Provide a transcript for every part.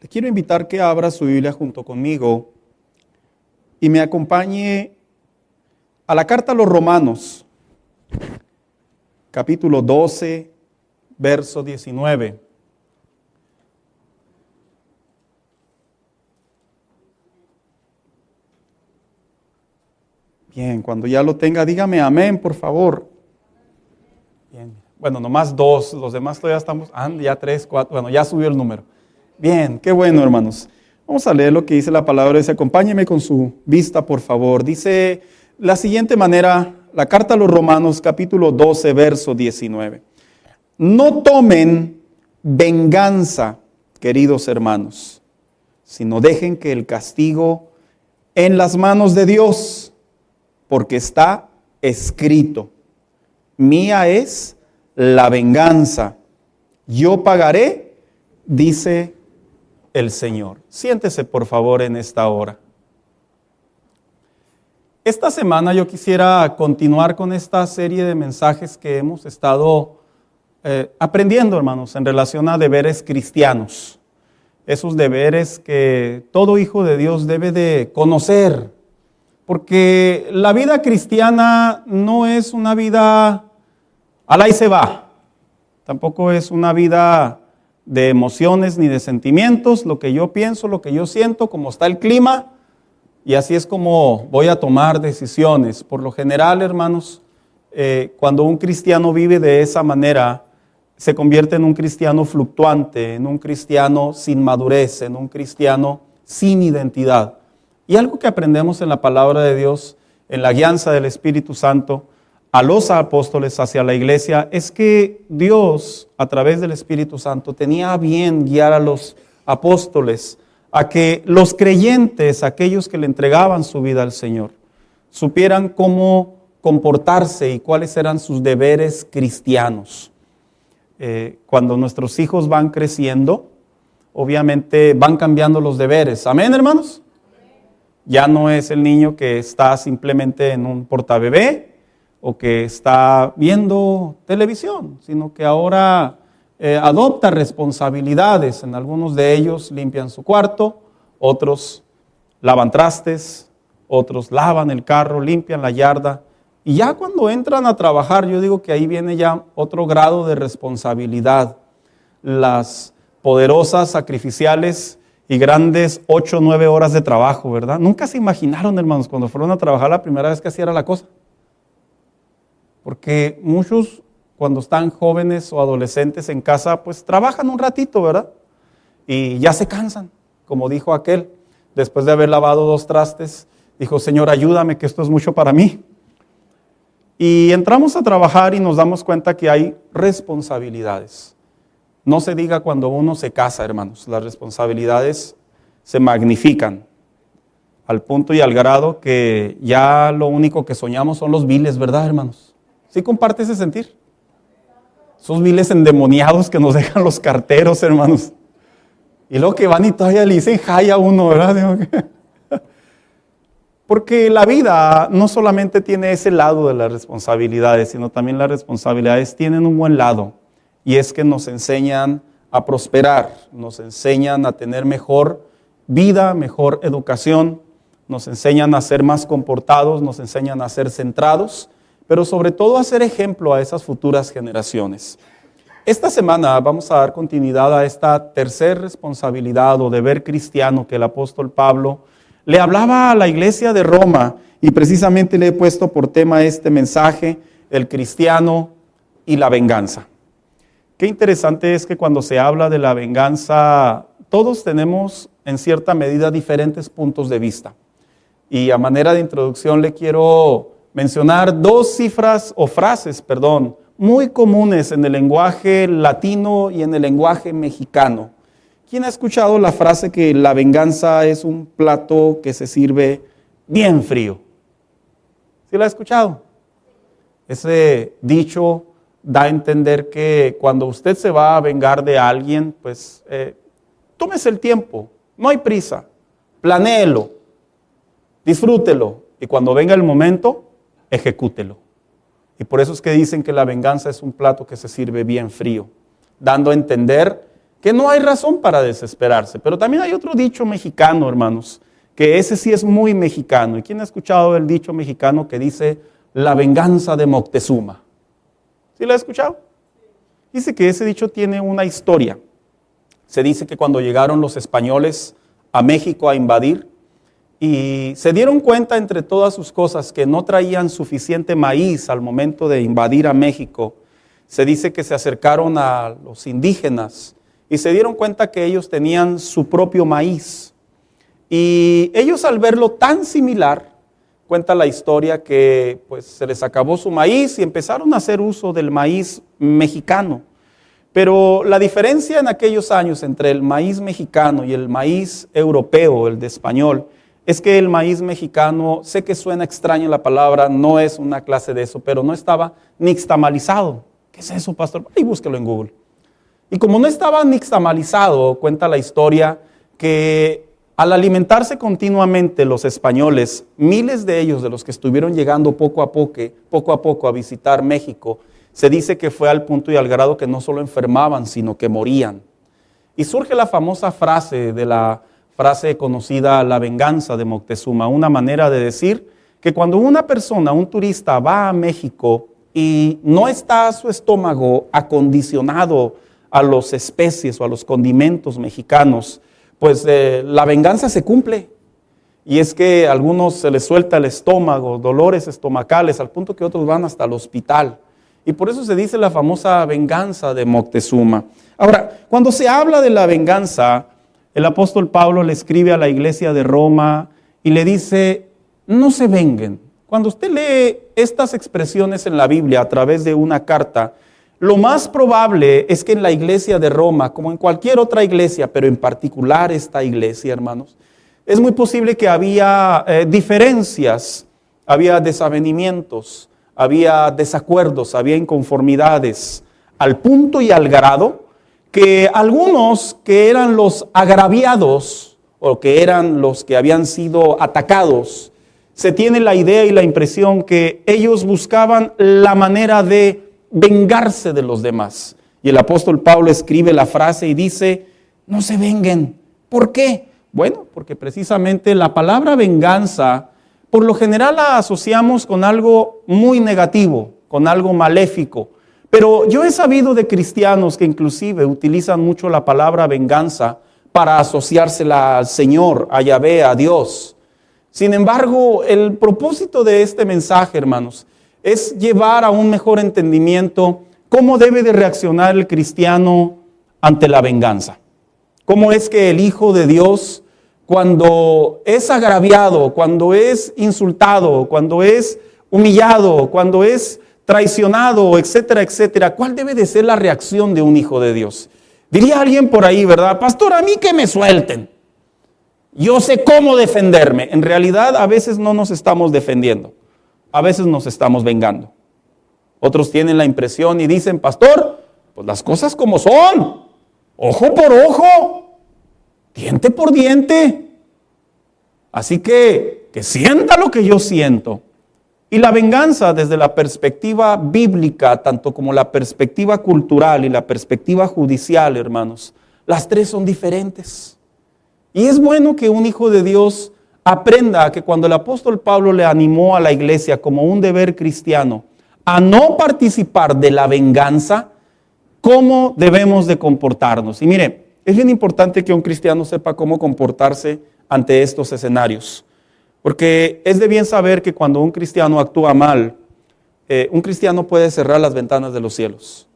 Te quiero invitar que abra su Biblia junto conmigo y me acompañe a la carta a los Romanos, capítulo 12, verso 19. Bien, cuando ya lo tenga, dígame amén, por favor. Bien, bueno, nomás dos, los demás todavía estamos, ya tres, cuatro, bueno, ya subió el número. Bien, qué bueno, hermanos. Vamos a leer lo que dice la palabra. Acompáñeme con su vista, por favor. Dice la siguiente manera, la carta a los Romanos, capítulo 12, verso 19. No tomen venganza, queridos hermanos, sino dejen que el castigo en las manos de Dios, porque está escrito: mía es la venganza, yo pagaré, dice el Señor. Siéntese por favor en esta hora. Esta semana yo quisiera continuar con esta serie de mensajes que hemos estado aprendiendo, hermanos, en relación a deberes cristianos. Esos deberes que todo hijo de Dios debe de conocer. Porque la vida cristiana no es una vida al ahí se va. Tampoco es una vida de emociones ni de sentimientos, lo que yo pienso, lo que yo siento, como está el clima, y así es como voy a tomar decisiones. Por lo general, hermanos, cuando un cristiano vive de esa manera, se convierte en un cristiano fluctuante, en un cristiano sin madurez, en un cristiano sin identidad. Y algo que aprendemos en la palabra de Dios, en la guianza del Espíritu Santo, a los apóstoles hacia la iglesia, es que Dios, a través del Espíritu Santo, tenía a bien guiar a los apóstoles a que los creyentes, aquellos que le entregaban su vida al Señor, supieran cómo comportarse y cuáles eran sus deberes cristianos. Cuando nuestros hijos van creciendo, obviamente van cambiando los deberes. ¿Amén, hermanos? Ya no es el niño que está simplemente en un portabebé o que está viendo televisión, sino que ahora adopta responsabilidades. En algunos de ellos limpian su cuarto, otros lavan trastes, otros lavan el carro, limpian la yarda. Y ya cuando entran a trabajar, yo digo que ahí viene ya otro grado de responsabilidad. Las poderosas, sacrificiales y grandes 8 o 9 horas de trabajo, ¿verdad? Nunca se imaginaron, hermanos, cuando fueron a trabajar la primera vez que así era la cosa. Porque muchos, cuando están jóvenes o adolescentes en casa, pues trabajan un ratito, ¿verdad? Y ya se cansan, como dijo aquel, después de haber lavado 2 trastes, dijo: Señor, ayúdame, que esto es mucho para mí. Y entramos a trabajar y nos damos cuenta que hay responsabilidades. No se diga cuando uno se casa, hermanos, las responsabilidades se magnifican al punto y al grado que ya lo único que soñamos son los biles, ¿verdad, hermanos? ¿Sí comparte ese sentir? Esos biles endemoniados que nos dejan los carteros, hermanos. Y luego que van y todavía le dicen jay a uno, ¿verdad? Porque la vida no solamente tiene ese lado de las responsabilidades, sino también las responsabilidades tienen un buen lado. Y es que nos enseñan a prosperar, nos enseñan a tener mejor vida, mejor educación, nos enseñan a ser más comportados, nos enseñan a ser centrados, pero sobre todo a ser ejemplo a esas futuras generaciones. Esta semana vamos a dar continuidad a esta tercera responsabilidad o deber cristiano que el apóstol Pablo le hablaba a la iglesia de Roma, y precisamente le he puesto por tema este mensaje: el cristiano y la venganza. Qué interesante es que cuando se habla de la venganza, todos tenemos en cierta medida diferentes puntos de vista. Y a manera de introducción le quiero mencionar 2 frases muy comunes en el lenguaje latino y en el lenguaje mexicano. ¿Quién ha escuchado la frase que la venganza es un plato que se sirve bien frío? ¿Sí la ha escuchado? Ese dicho da a entender que cuando usted se va a vengar de alguien, pues tómese el tiempo, no hay prisa, planéelo, disfrútelo, y cuando venga el momento, ejecútelo. Y por eso es que dicen que la venganza es un plato que se sirve bien frío, dando a entender que no hay razón para desesperarse. Pero también hay otro dicho mexicano, hermanos, que ese sí es muy mexicano. ¿Y quién ha escuchado el dicho mexicano que dice la venganza de Moctezuma? ¿Sí lo ha escuchado? Dice que ese dicho tiene una historia. Se dice que cuando llegaron los españoles a México a invadir y se dieron cuenta entre todas sus cosas que no traían suficiente maíz al momento de invadir a México, se dice que se acercaron a los indígenas y se dieron cuenta que ellos tenían su propio maíz. Y ellos al verlo tan similar, cuenta la historia que pues se les acabó su maíz y empezaron a hacer uso del maíz mexicano. Pero la diferencia en aquellos años entre el maíz mexicano y el maíz europeo, el de español, es que el maíz mexicano, sé que suena extraño la palabra, no es una clase de eso, pero no estaba nixtamalizado. ¿Qué es eso, pastor? Ahí búsquelo en Google. Y como no estaba nixtamalizado, cuenta la historia que al alimentarse continuamente los españoles, miles de ellos, de los que estuvieron llegando poco a poco a visitar México, se dice que fue al punto y al grado que no solo enfermaban, sino que morían. Y surge la famosa frase de la frase conocida, la venganza de Moctezuma, una manera de decir que cuando una persona, un turista, va a México y no está su estómago acondicionado a las especies o a los condimentos mexicanos, pues la venganza se cumple. Y es que a algunos se les suelta el estómago, dolores estomacales, al punto que otros van hasta el hospital. Y por eso se dice la famosa venganza de Moctezuma. Ahora, cuando se habla de la venganza, el apóstol Pablo le escribe a la iglesia de Roma y le dice, no se venguen. Cuando usted lee estas expresiones en la Biblia a través de una carta, lo más probable es que en la iglesia de Roma, como en cualquier otra iglesia, pero en particular esta iglesia, hermanos, es muy posible que había diferencias, había desavenimientos, había desacuerdos, había inconformidades, al punto y al grado que algunos que eran los agraviados o que eran los que habían sido atacados, se tiene la idea y la impresión que ellos buscaban la manera de vengarse de los demás. Y el apóstol Pablo escribe la frase y dice, no se venguen. ¿Por qué? Bueno, porque precisamente la palabra venganza, por lo general la asociamos con algo muy negativo, con algo maléfico. Pero yo he sabido de cristianos que inclusive utilizan mucho la palabra venganza para asociársela al Señor, a Yahvé, a Dios. Sin embargo, el propósito de este mensaje, hermanos, es llevar a un mejor entendimiento cómo debe de reaccionar el cristiano ante la venganza. Cómo es que el Hijo de Dios, cuando es agraviado, cuando es insultado, cuando es humillado, cuando es traicionado, etcétera, etcétera, ¿cuál debe de ser la reacción de un hijo de Dios? Diría alguien por ahí, ¿verdad? Pastor, a mí que me suelten. Yo sé cómo defenderme. En realidad, a veces no nos estamos defendiendo. A veces nos estamos vengando. Otros tienen la impresión y dicen, pastor, pues las cosas como son. Ojo por ojo. Diente por diente. Así que sienta lo que yo siento. Y la venganza desde la perspectiva bíblica, tanto como la perspectiva cultural y la perspectiva judicial, hermanos, las tres son diferentes. Y es bueno que un hijo de Dios aprenda que cuando el apóstol Pablo le animó a la iglesia como un deber cristiano a no participar de la venganza, ¿cómo debemos de comportarnos? Y mire, es bien importante que un cristiano sepa cómo comportarse ante estos escenarios. Porque es de bien saber que cuando un cristiano actúa mal, un cristiano puede cerrar las ventanas de los cielos.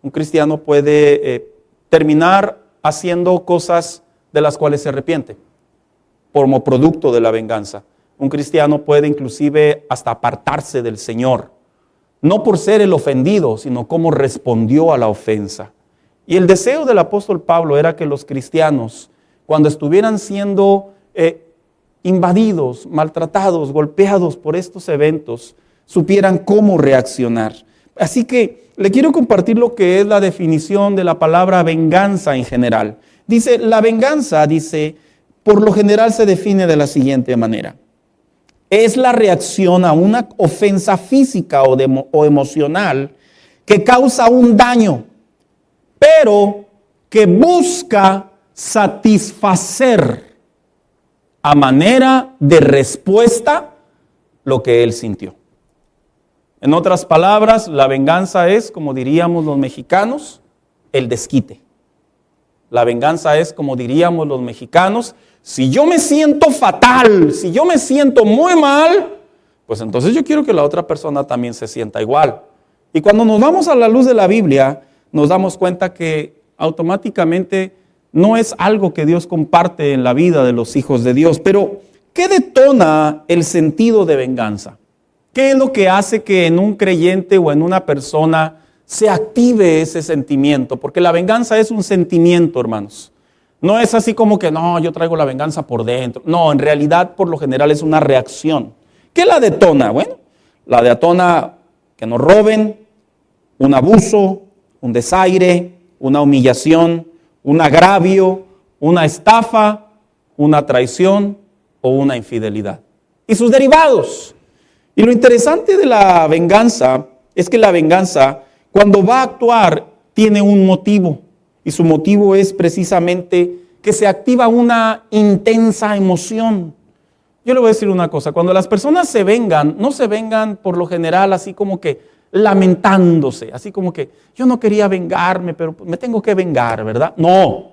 Un cristiano puede terminar haciendo cosas de las cuales se arrepiente, como producto de la venganza. Un cristiano puede inclusive hasta apartarse del Señor, no por ser el ofendido, sino cómo respondió a la ofensa. Y el deseo del apóstol Pablo era que los cristianos, cuando estuvieran siendo invadidos, maltratados, golpeados por estos eventos, supieran cómo reaccionar. Así que le quiero compartir lo que es la definición de la palabra venganza en general. Dice, la venganza, por lo general se define de la siguiente manera. Es la reacción a una ofensa física o emocional que causa un daño, pero que busca satisfacer a manera de respuesta lo que él sintió. En otras palabras, la venganza es, como diríamos los mexicanos, el desquite. La venganza es, como diríamos los mexicanos, si yo me siento fatal, si yo me siento muy mal, pues entonces yo quiero que la otra persona también se sienta igual. Y cuando nos vamos a la luz de la Biblia, nos damos cuenta que automáticamente no es algo que Dios comparte en la vida de los hijos de Dios. Pero, ¿qué detona el sentido de venganza? ¿Qué es lo que hace que en un creyente o en una persona se active ese sentimiento? Porque la venganza es un sentimiento, hermanos. No es así como que, no, yo traigo la venganza por dentro. No, en realidad, por lo general, es una reacción. ¿Qué la detona? Bueno, la detona que nos roben, un abuso, un desaire, una humillación, un agravio, una estafa, una traición o una infidelidad. Y sus derivados. Y lo interesante de la venganza es que la venganza, cuando va a actuar, tiene un motivo. Y su motivo es precisamente que se activa una intensa emoción. Yo le voy a decir una cosa, cuando las personas se vengan, no se vengan por lo general así como que lamentándose, así como que yo no quería vengarme, pero me tengo que vengar, ¿verdad? No,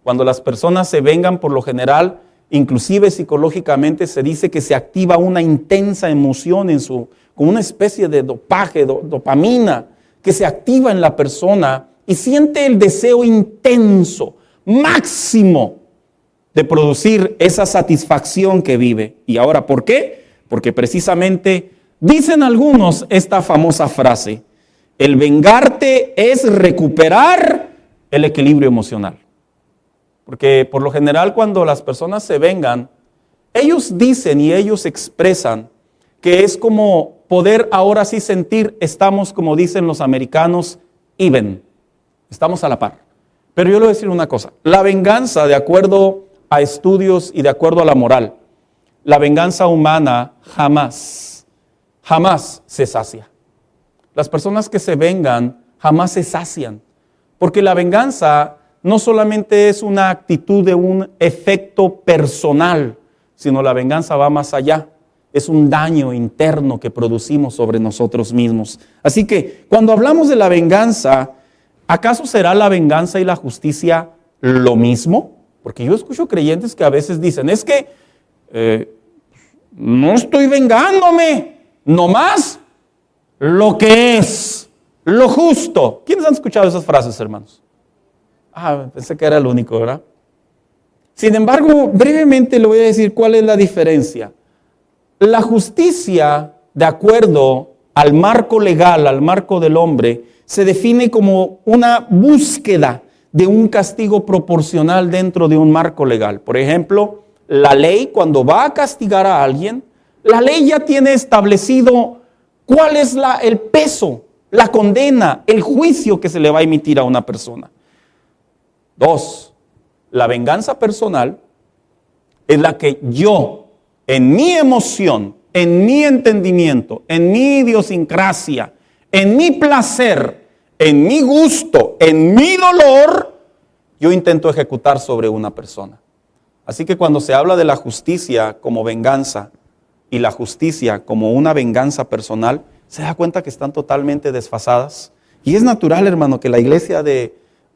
cuando las personas se vengan por lo general, inclusive psicológicamente se dice que se activa una intensa emoción como una especie de dopaje, dopamina, que se activa en la persona y siente el deseo intenso, máximo, de producir esa satisfacción que vive. ¿Y ahora por qué? Porque precisamente dicen algunos esta famosa frase, el vengarte es recuperar el equilibrio emocional. Porque por lo general cuando las personas se vengan, ellos dicen y ellos expresan que es como poder ahora sí sentir, estamos como dicen los americanos, even, estamos a la par. Pero yo le voy a decir una cosa, la venganza de acuerdo a estudios y de acuerdo a la moral, la venganza humana jamás se sacia. Las personas que se vengan jamás se sacian, porque la venganza no solamente es una actitud de un efecto personal, sino la venganza va más allá. Es un daño interno que producimos sobre nosotros mismos. Así que cuando hablamos de la venganza, ¿acaso será la venganza y la justicia lo mismo? Porque yo escucho creyentes que a veces dicen, es que no estoy vengándome, nomás lo que es, lo justo. ¿Quiénes han escuchado esas frases, hermanos? Pensé que era el único, ¿verdad? Sin embargo, brevemente le voy a decir cuál es la diferencia. La justicia, de acuerdo al marco legal, al marco del hombre, se define como una búsqueda de un castigo proporcional dentro de un marco legal. Por ejemplo, la ley, cuando va a castigar a alguien, la ley ya tiene establecido cuál es el peso, la condena, el juicio que se le va a emitir a una persona. 2, la venganza personal es la que yo, en mi emoción, en mi entendimiento, en mi idiosincrasia, en mi placer, en mi gusto, en mi dolor, yo intento ejecutar sobre una persona. Así que cuando se habla de la justicia como venganza y la justicia como una venganza personal, se da cuenta que están totalmente desfasadas. Y es natural, hermano, que la iglesia de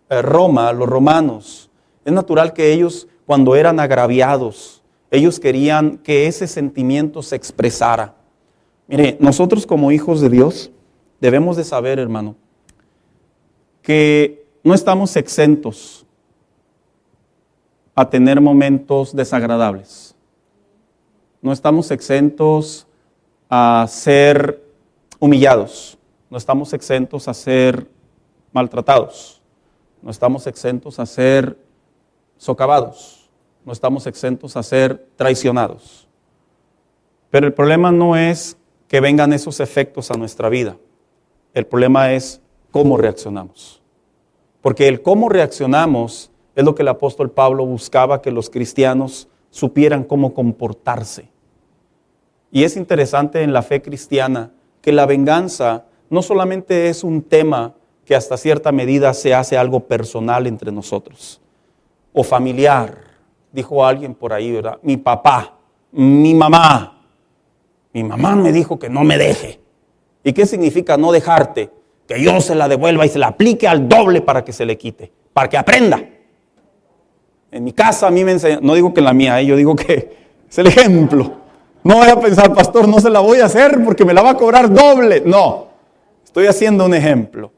Roma, los romanos, es natural que ellos, cuando eran agraviados, ellos querían que ese sentimiento se expresara. Mire, nosotros como hijos de Dios debemos de saber, hermano, que no estamos exentos a tener momentos desagradables. No estamos exentos a ser humillados. No estamos exentos a ser maltratados. No estamos exentos a ser socavados. No estamos exentos a ser traicionados. Pero el problema no es que vengan esos efectos a nuestra vida. El problema es cómo reaccionamos. Porque el cómo reaccionamos es lo que el apóstol Pablo buscaba que los cristianos supieran cómo comportarse. Y es interesante en la fe cristiana que la venganza no solamente es un tema que hasta cierta medida se hace algo personal entre nosotros o familiar. Dijo alguien por ahí, ¿verdad? Mi papá, mi mamá me dijo que no me deje. ¿Y qué significa no dejarte? Que yo se la devuelva y se la aplique al doble para que se le quite, para que aprenda. En mi casa a mí me enseñan, no digo que en la mía, yo digo que es el ejemplo. No vaya a pensar, pastor, no se la voy a hacer porque me la va a cobrar doble. No, estoy haciendo un ejemplo.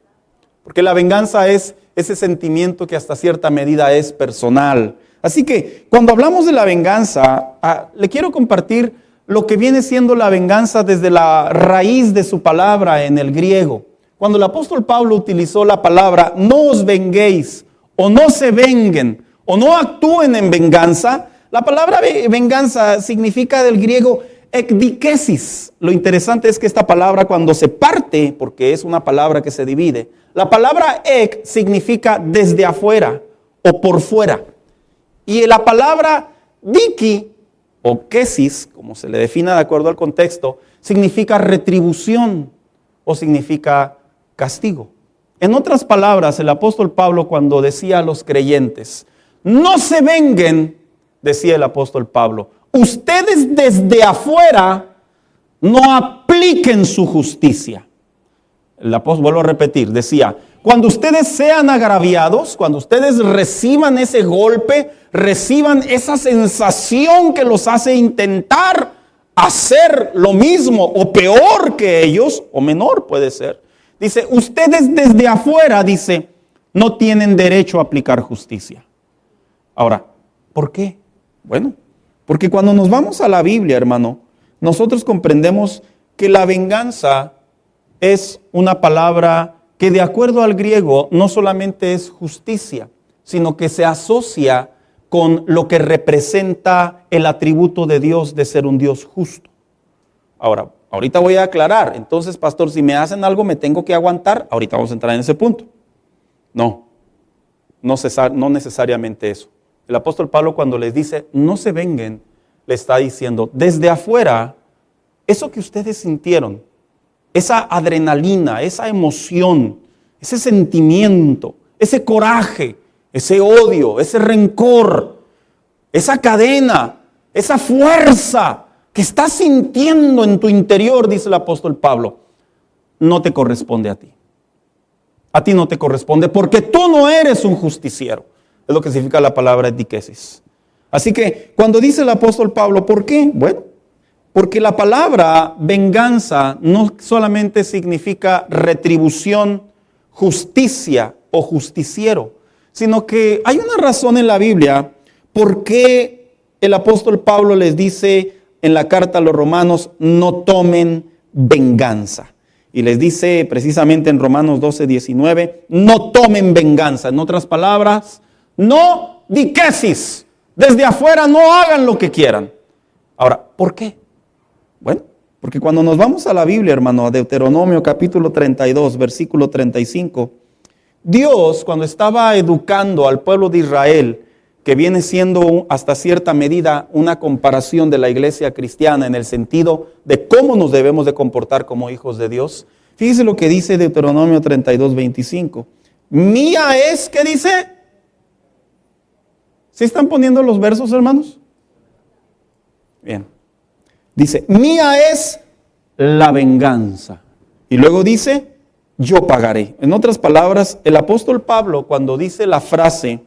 Porque la venganza es ese sentimiento que hasta cierta medida es personal. Así que cuando hablamos de la venganza, le quiero compartir lo que viene siendo la venganza desde la raíz de su palabra en el griego. Cuando el apóstol Pablo utilizó la palabra no os venguéis o no se venguen o no actúen en venganza, la palabra venganza significa del griego ekdikesis. Lo interesante es que esta palabra cuando se parte, porque es una palabra que se divide, la palabra ek significa desde afuera o por fuera. Y la palabra diki o kesis, como se le defina de acuerdo al contexto, significa retribución o significa castigo. En otras palabras, el apóstol Pablo cuando decía a los creyentes, no se venguen, decía el apóstol Pablo, ustedes desde afuera no apliquen su justicia. El apóstol, vuelvo a repetir, decía, cuando ustedes sean agraviados, cuando ustedes reciban ese golpe, reciban esa sensación que los hace intentar hacer lo mismo o peor que ellos, o menor puede ser. Dice, ustedes desde afuera, dice, no tienen derecho a aplicar justicia. Ahora, ¿por qué? Bueno, porque cuando nos vamos a la Biblia, hermano, nosotros comprendemos que la venganza es una palabra que de acuerdo al griego no solamente es justicia, sino que se asocia con lo que representa el atributo de Dios de ser un Dios justo. Ahora, ahorita voy a aclarar, entonces pastor, si me hacen algo me tengo que aguantar, ahorita vamos a entrar en ese punto. No necesariamente eso. El apóstol Pablo cuando les dice no se venguen, le está diciendo desde afuera, eso que ustedes sintieron, esa adrenalina, esa emoción, ese sentimiento, ese coraje, ese odio, ese rencor, esa cadena, esa fuerza que estás sintiendo en tu interior, dice el apóstol Pablo, no te corresponde a ti. A ti no te corresponde porque tú no eres un justiciero. Es lo que significa la palabra dikesis. Así que cuando dice el apóstol Pablo, ¿por qué? Bueno, porque la palabra venganza no solamente significa retribución, justicia o justiciero, sino que hay una razón en la Biblia por qué el apóstol Pablo les dice en la carta a los romanos, no tomen venganza. Y les dice precisamente en Romanos 12:19, no tomen venganza. En otras palabras, no dikesis. Desde afuera no hagan lo que quieran. Ahora, ¿por qué? Bueno, porque cuando nos vamos a la Biblia, hermano, a Deuteronomio capítulo 32, versículo 35, Dios cuando estaba educando al pueblo de Israel, que viene siendo hasta cierta medida una comparación de la iglesia cristiana en el sentido de cómo nos debemos de comportar como hijos de Dios. Fíjese lo que dice Deuteronomio 32:25. Mía es, ¿qué dice? ¿Sí están poniendo los versos, hermanos? Bien. Dice, mía es la venganza. Y luego dice, yo pagaré. En otras palabras, el apóstol Pablo cuando dice la frase,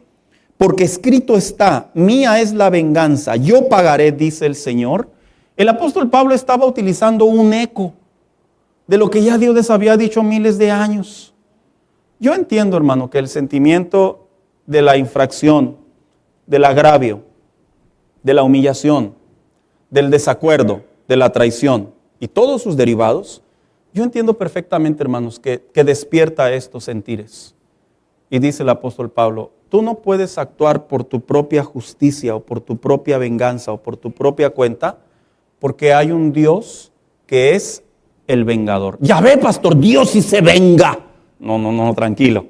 porque escrito está, mía es la venganza, yo pagaré, dice el Señor. El apóstol Pablo estaba utilizando un eco de lo que ya Dios les había dicho miles de años. Yo entiendo, hermano, que el sentimiento de la infracción, del agravio, de la humillación, del desacuerdo, de la traición y todos sus derivados, yo entiendo perfectamente, hermanos, que despierta estos sentires. Y dice el apóstol Pablo, tú no puedes actuar por tu propia justicia o por tu propia venganza o por tu propia cuenta, porque hay un Dios que es el vengador. Ya ve, pastor, Dios sí se venga. No, tranquilo.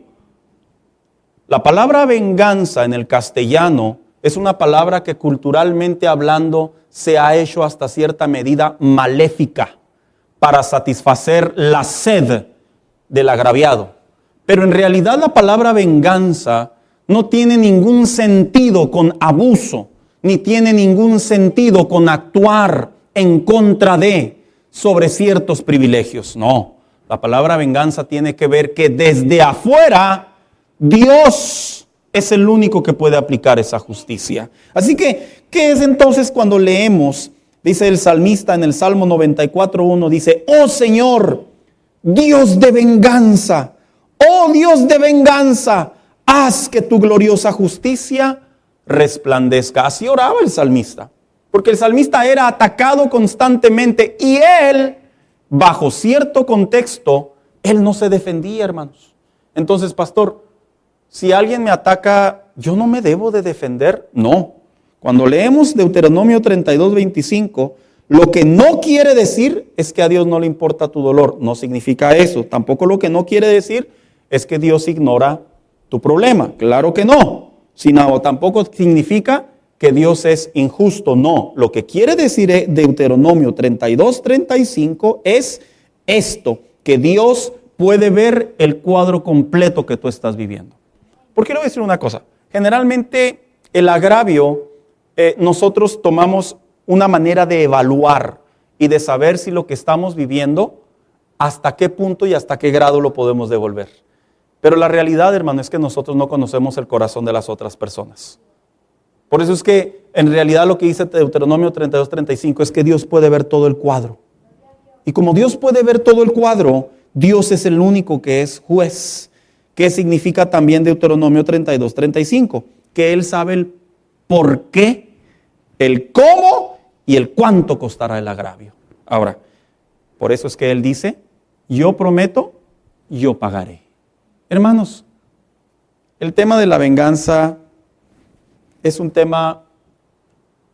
La palabra venganza en el castellano es una palabra que culturalmente hablando se ha hecho hasta cierta medida maléfica para satisfacer la sed del agraviado. Pero en realidad la palabra venganza no tiene ningún sentido con abuso, ni tiene ningún sentido con actuar en contra de, sobre ciertos privilegios. No, la palabra venganza tiene que ver que desde afuera Dios es el único que puede aplicar esa justicia. Así que, ¿qué es entonces cuando leemos? Dice el salmista en el Salmo 94:1, dice: oh Señor, Dios de venganza, oh Dios de venganza, haz que tu gloriosa justicia resplandezca. Así oraba el salmista, porque el salmista era atacado constantemente y él, bajo cierto contexto, él no se defendía, hermanos. Entonces, pastor, si alguien me ataca, ¿yo no me debo de defender? No. Cuando leemos Deuteronomio 32:25, lo que no quiere decir es que a Dios no le importa tu dolor. No significa eso. Tampoco lo que no quiere decir es que Dios ignora tu problema. Claro que no. Sino tampoco significa que Dios es injusto. No. Lo que quiere decir Deuteronomio 32:35 es esto, que Dios puede ver el cuadro completo que tú estás viviendo. Porque le voy a decir una cosa. Generalmente el agravio, nosotros tomamos una manera de evaluar y de saber si lo que estamos viviendo, hasta qué punto y hasta qué grado lo podemos devolver. Pero la realidad, hermano, es que nosotros no conocemos el corazón de las otras personas. Por eso es que en realidad lo que dice Deuteronomio 32:35 es que Dios puede ver todo el cuadro. Y como Dios puede ver todo el cuadro, Dios es el único que es juez. ¿Qué significa también Deuteronomio 32:35? Que Él sabe el por qué, el cómo y el cuánto costará el agravio. Ahora, por eso es que Él dice: yo prometo, yo pagaré. Hermanos, el tema de la venganza es un tema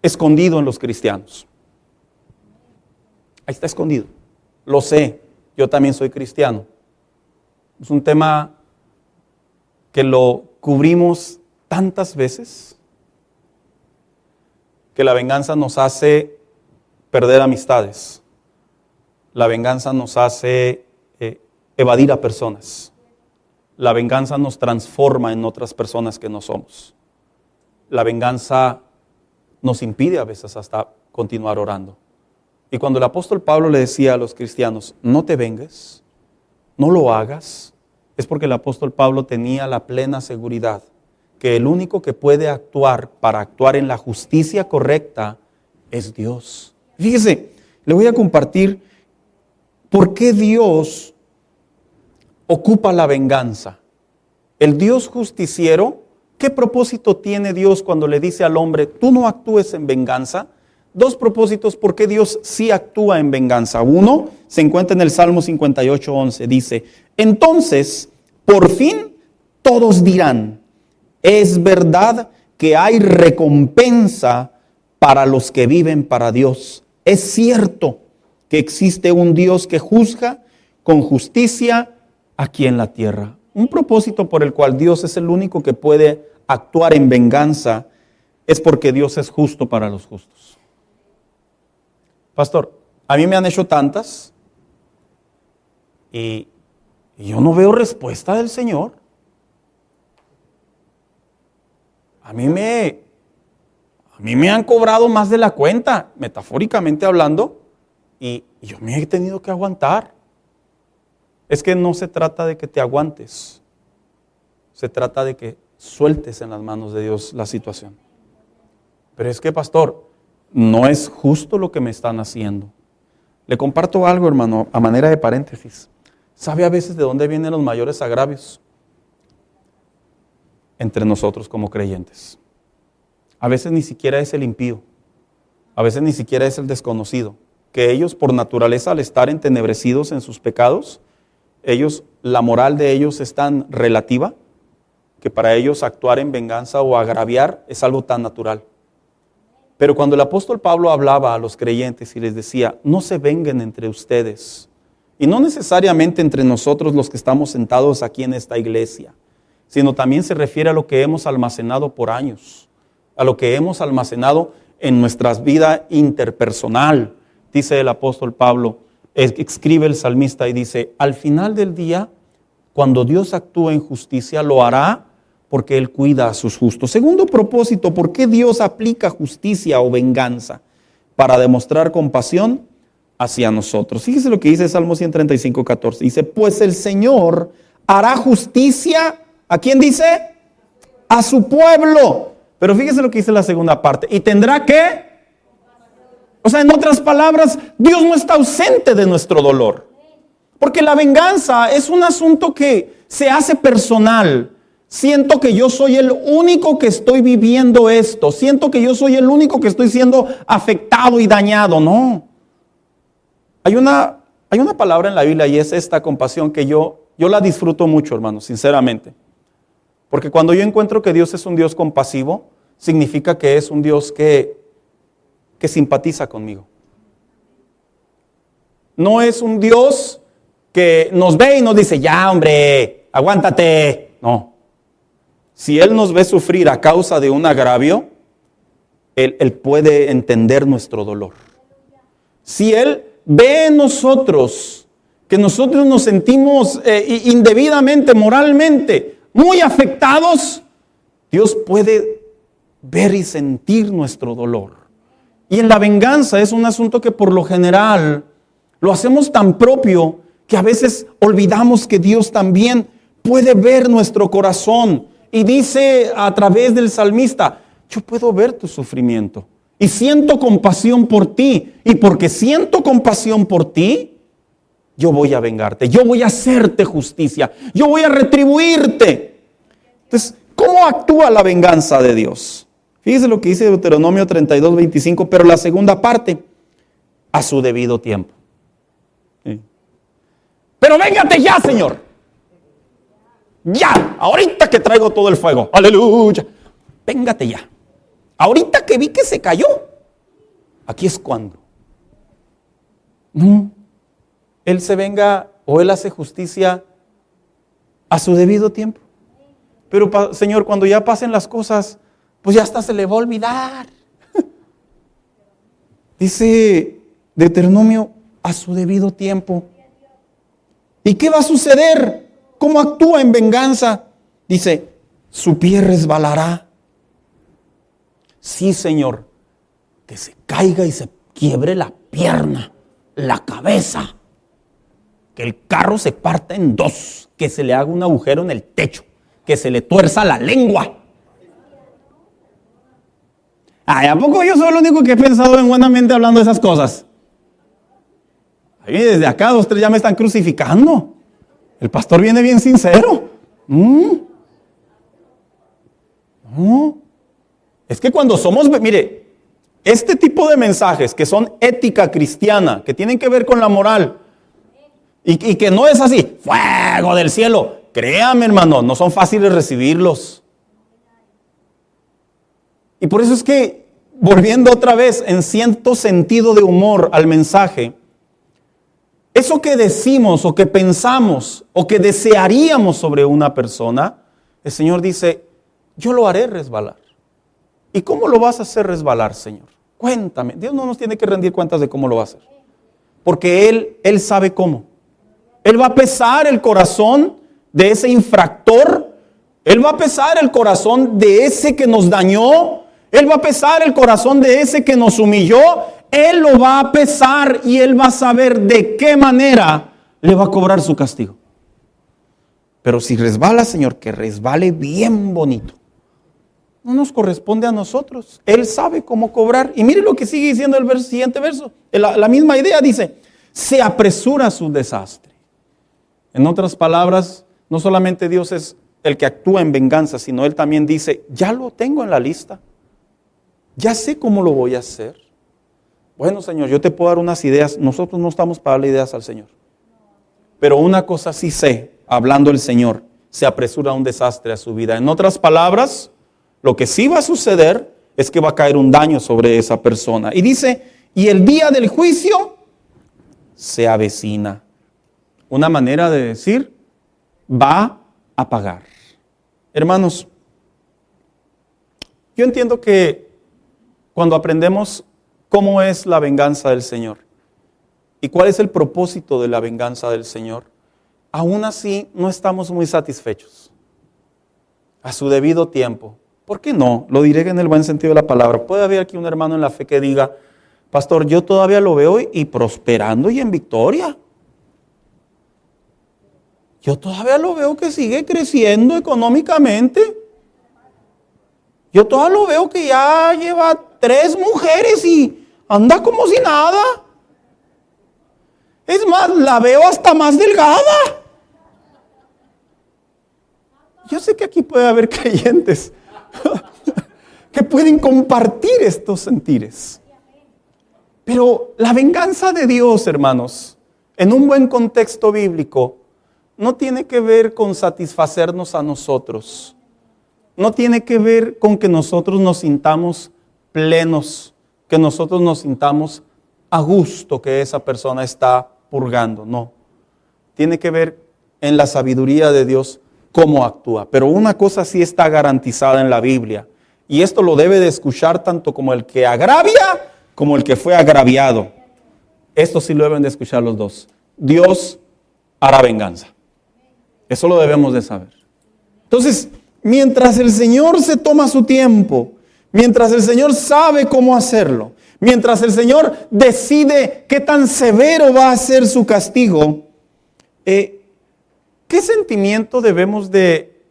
escondido en los cristianos. Ahí está escondido. Lo sé, yo también soy cristiano. Es un tema que lo cubrimos tantas veces que la venganza nos hace perder amistades. La venganza nos hace evadir a personas. La venganza nos transforma en otras personas que no somos. La venganza nos impide a veces hasta continuar orando. Y cuando el apóstol Pablo le decía a los cristianos: no te vengues, no lo hagas, es porque el apóstol Pablo tenía la plena seguridad que el único que puede actuar para actuar en la justicia correcta es Dios. Fíjese, le voy a compartir por qué Dios ocupa la venganza. El Dios justiciero, ¿qué propósito tiene Dios cuando le dice al hombre: tú no actúes en venganza? Dos propósitos por qué Dios sí actúa en venganza. Uno se encuentra en el Salmo 58:11. Dice: entonces, por fin todos dirán, es verdad que hay recompensa para los que viven para Dios. Es cierto que existe un Dios que juzga con justicia aquí en la tierra. Un propósito por el cual Dios es el único que puede actuar en venganza es porque Dios es justo para los justos. Pastor, a mí me han hecho tantas y yo no veo respuesta del Señor. A mí me han cobrado más de la cuenta, metafóricamente hablando, y yo me he tenido que aguantar. Es que no se trata de que te aguantes, se trata de que sueltes en las manos de Dios la situación. Pero es que, pastor, no es justo lo que me están haciendo. Le comparto algo, hermano, a manera de paréntesis. ¿Sabe a veces de dónde vienen los mayores agravios? Entre nosotros como creyentes. A veces ni siquiera es el impío, a veces ni siquiera es el desconocido, que ellos por naturaleza, al estar entenebrecidos en sus pecados, la moral de ellos es tan relativa que para ellos actuar en venganza o agraviar es algo tan natural. Pero cuando el apóstol Pablo hablaba a los creyentes y les decía: no se venguen entre ustedes, y no necesariamente entre nosotros los que estamos sentados aquí en esta iglesia, sino también se refiere a lo que hemos almacenado por años, a lo que hemos almacenado en nuestra vida interpersonal. Dice el apóstol Pablo, escribe el salmista y dice: al final del día, cuando Dios actúa en justicia, lo hará porque Él cuida a sus justos. Segundo propósito, ¿por qué Dios aplica justicia o venganza? Para demostrar compasión hacia nosotros. Fíjese lo que dice Salmo 135, 14. Dice, pues el Señor hará justicia, ¿a quién dice? A su pueblo. Pero fíjese lo que dice la segunda parte. ¿Y tendrá qué? O sea, en otras palabras, Dios no está ausente de nuestro dolor. Porque la venganza es un asunto que se hace personal. Siento que yo soy el único que estoy viviendo esto. Siento que yo soy el único que estoy siendo afectado y dañado. No. Hay una palabra en la Biblia y es esta compasión que yo la disfruto mucho, hermanos, sinceramente. Porque cuando yo encuentro que Dios es un Dios compasivo, significa que es un Dios que simpatiza conmigo. No es un Dios que nos ve y nos dice, ya hombre, aguántate. No. Si Él nos ve sufrir a causa de un agravio, Él puede entender nuestro dolor. Si Él ve en nosotros que nosotros nos sentimos indebidamente, moralmente, muy afectados, Dios puede ver y sentir nuestro dolor. Y en la venganza es un asunto que por lo general lo hacemos tan propio que a veces olvidamos que Dios también puede ver nuestro corazón. Y dice a través del salmista, yo puedo ver tu sufrimiento y siento compasión por ti. Y porque siento compasión por ti, yo voy a vengarte, yo voy a hacerte justicia, yo voy a retribuirte. Entonces, ¿cómo actúa la venganza de Dios? Fíjese lo que dice Deuteronomio 32, 25, pero la segunda parte, a su debido tiempo. ¿Sí? Pero véngate ya, Señor. Ya, ahorita que traigo todo el fuego. Aleluya. Véngate ya. Ahorita que vi que se cayó, aquí es cuando. No. Él se venga o Él hace justicia a su debido tiempo. Pero, Señor, cuando ya pasen las cosas, pues ya hasta se le va a olvidar. Dice Deuteronomio, a su debido tiempo. ¿Y qué va a suceder? ¿Cómo actúa en venganza? Dice, su pie resbalará. Sí, Señor, que se caiga y se quiebre la pierna, la cabeza. Que el carro se parta en dos, que se le haga un agujero en el techo, que se le tuerza la lengua. Ay, ¿a poco yo soy el único que he pensado en buenamente hablando de esas cosas? Ahí desde acá 2, 3 ya me están crucificando. El pastor viene bien sincero. No. Es que cuando somos, mire, este tipo de mensajes que son ética cristiana, que tienen que ver con la moral, y que no es así, fuego del cielo, créame hermano, no son fáciles recibirlos. Y por eso es que, volviendo otra vez en cierto sentido de humor al mensaje, eso que decimos o que pensamos o que desearíamos sobre una persona, el Señor dice, yo lo haré resbalar. ¿Y cómo lo vas a hacer resbalar, Señor? Cuéntame. Dios no nos tiene que rendir cuentas de cómo lo va a hacer. Porque Él sabe cómo. Él va a pesar el corazón de ese infractor. Él va a pesar el corazón de ese que nos dañó. Él va a pesar el corazón de ese que nos humilló. Él lo va a pesar y Él va a saber de qué manera le va a cobrar su castigo. Pero si resbala, Señor, que resbale bien bonito. No nos corresponde a nosotros. Él sabe cómo cobrar. Y mire lo que sigue diciendo el siguiente verso. La misma idea dice, se apresura su desastre. En otras palabras, no solamente Dios es el que actúa en venganza, sino Él también dice, ya lo tengo en la lista. Ya sé cómo lo voy a hacer. Bueno, Señor, yo te puedo dar unas ideas. Nosotros no estamos para darle ideas al Señor. Pero una cosa sí sé, hablando el Señor, se apresura un desastre a su vida. En otras palabras, lo que sí va a suceder es que va a caer un daño sobre esa persona. Y dice, y el día del juicio se avecina. Una manera de decir, va a pagar. Hermanos, yo entiendo que cuando aprendemos cómo es la venganza del Señor y cuál es el propósito de la venganza del Señor, aún así no estamos muy satisfechos. A su debido tiempo. ¿Por qué no? Lo diré en el buen sentido de la palabra. Puede haber aquí un hermano en la fe que diga, pastor, yo todavía lo veo y prosperando y en victoria. Yo todavía lo veo que sigue creciendo económicamente. Yo todavía lo veo que ya lleva 3 mujeres y anda como si nada. Es más, la veo hasta más delgada. Yo sé que aquí puede haber creyentes que pueden compartir estos sentires. Pero la venganza de Dios, hermanos, en un buen contexto bíblico, no tiene que ver con satisfacernos a nosotros. No tiene que ver con que nosotros nos sintamos plenos, que nosotros nos sintamos a gusto que esa persona está purgando. No. Tiene que ver en la sabiduría de Dios cómo actúa. Pero una cosa sí está garantizada en la Biblia. Y esto lo debe de escuchar tanto como el que agravia como el que fue agraviado. Esto sí lo deben de escuchar los dos. Dios hará venganza. Eso lo debemos de saber. Entonces, mientras el Señor se toma su tiempo, mientras el Señor sabe cómo hacerlo, mientras el Señor decide qué tan severo va a ser su castigo, ¿qué sentimiento debemos de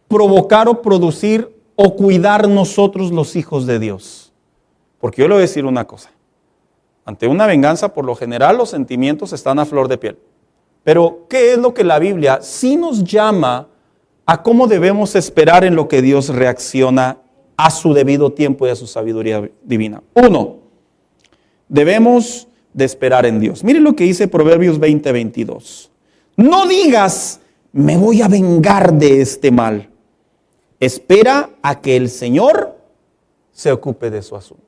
provocar o producir o cuidar nosotros los hijos de Dios? Porque yo le voy a decir una cosa. Ante una venganza, por lo general, los sentimientos están a flor de piel. Pero, ¿qué es lo que la Biblia sí nos llama a cómo debemos esperar en lo que Dios reacciona a su debido tiempo y a su sabiduría divina? 1, debemos de esperar en Dios. Miren lo que dice Proverbios 20:22. No digas, me voy a vengar de este mal. Espera a que el Señor se ocupe de su asunto.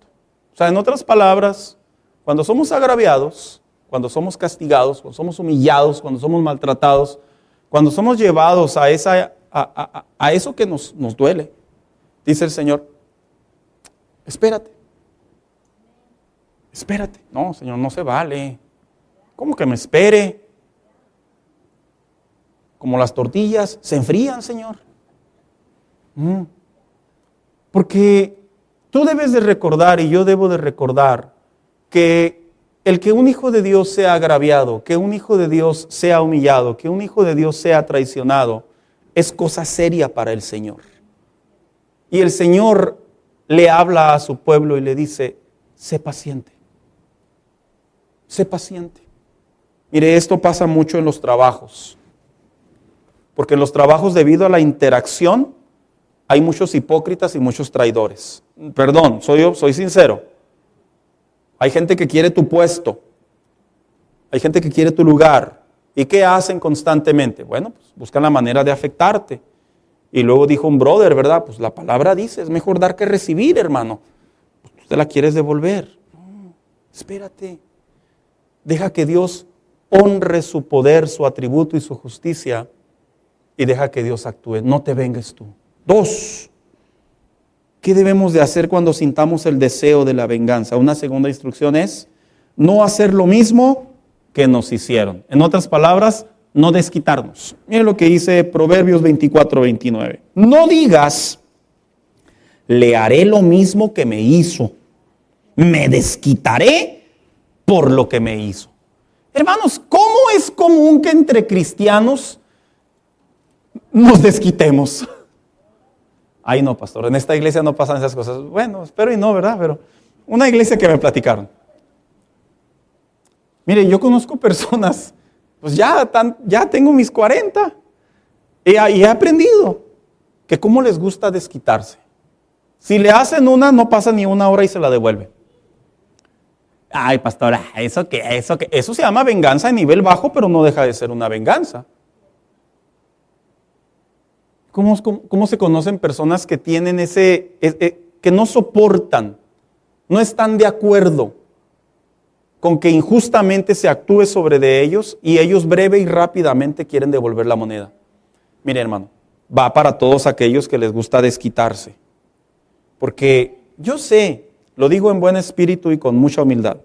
O sea, en otras palabras, cuando somos agraviados, cuando somos castigados, cuando somos humillados, cuando somos maltratados, cuando somos llevados a eso que nos duele, dice el Señor, espérate. Espérate. No, Señor, no se vale. ¿Cómo que me espere? Como las tortillas, se enfrían, Señor. Porque tú debes de recordar y yo debo de recordar que el que un hijo de Dios sea agraviado, que un hijo de Dios sea humillado, que un hijo de Dios sea traicionado, es cosa seria para el Señor. Y el Señor le habla a su pueblo y le dice, sé paciente. Sé paciente. Mire, esto pasa mucho en los trabajos. Porque en los trabajos, debido a la interacción, hay muchos hipócritas y muchos traidores. Perdón, soy sincero. Hay gente que quiere tu puesto. Hay gente que quiere tu lugar. ¿Y qué hacen constantemente? Bueno, pues buscan la manera de afectarte. Y luego dijo un brother, ¿verdad? Pues la palabra dice, es mejor dar que recibir, hermano. Pues tú te la quieres devolver. No, espérate. Deja que Dios honre su poder, su atributo y su justicia. Y deja que Dios actúe. No te vengues tú. 2. ¿Qué debemos de hacer cuando sintamos el deseo de la venganza? Una segunda instrucción es no hacer lo mismo que nos hicieron. En otras palabras, no desquitarnos. Miren lo que dice Proverbios 24:29. No digas, le haré lo mismo que me hizo. Me desquitaré por lo que me hizo. Hermanos, ¿cómo es común que entre cristianos nos desquitemos? Ay, no, pastor, en esta iglesia no pasan esas cosas. Bueno, espero y no, ¿verdad? Pero una iglesia que me platicaron. Mire, yo conozco personas, pues ya tengo mis 40 y he aprendido que cómo les gusta desquitarse. Si le hacen una, no pasa ni una hora y se la devuelven. Ay, pastora, eso se llama venganza a nivel bajo, pero no deja de ser una venganza. ¿Cómo se conocen personas que tienen que no soportan, no están de acuerdo con que injustamente se actúe sobre de ellos y ellos breve y rápidamente quieren devolver la moneda? Mire, hermano, va para todos aquellos que les gusta desquitarse. Porque yo sé, lo digo en buen espíritu y con mucha humildad,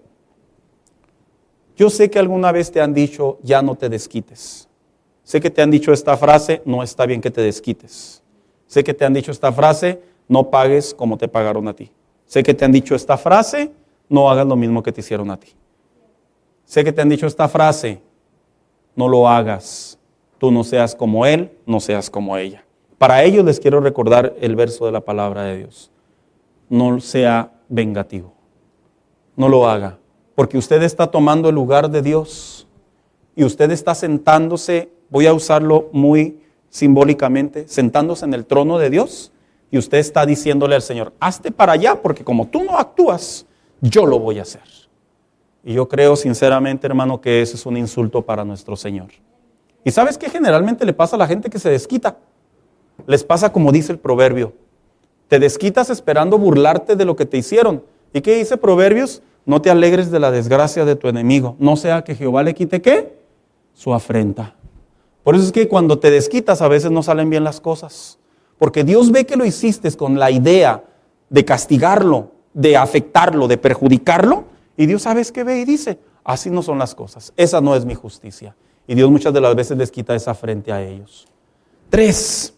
Yo sé que alguna vez te han dicho, ya no te desquites. Sé que te han dicho esta frase, no está bien que te desquites. Sé que te han dicho esta frase, no pagues como te pagaron a ti. Sé que te han dicho esta frase, no hagas lo mismo que te hicieron a ti. Sé que te han dicho esta frase, no lo hagas. Tú no seas como él, no seas como ella. Para ellos les quiero recordar el verso de la palabra de Dios. No sea vengativo. No lo haga. Porque usted está tomando el lugar de Dios. Y usted está sentándose, voy a usarlo muy simbólicamente, sentándose en el trono de Dios. Y usted está diciéndole al Señor, hazte para allá, porque como tú no actúas, yo lo voy a hacer. Y yo creo sinceramente, hermano, que eso es un insulto para nuestro Señor. ¿Y sabes qué generalmente le pasa a la gente que se desquita? Les pasa como dice el proverbio. Te desquitas esperando burlarte de lo que te hicieron. ¿Y qué dice Proverbios? No te alegres de la desgracia de tu enemigo. No sea que Jehová le quite, ¿qué? Su afrenta. Por eso es que cuando te desquitas a veces no salen bien las cosas. Porque Dios ve que lo hiciste con la idea de castigarlo, de afectarlo, de perjudicarlo. Y Dios, ¿sabes qué ve? Y dice, así no son las cosas. Esa no es mi justicia. Y Dios muchas de las veces les quita esa frente a ellos. 3.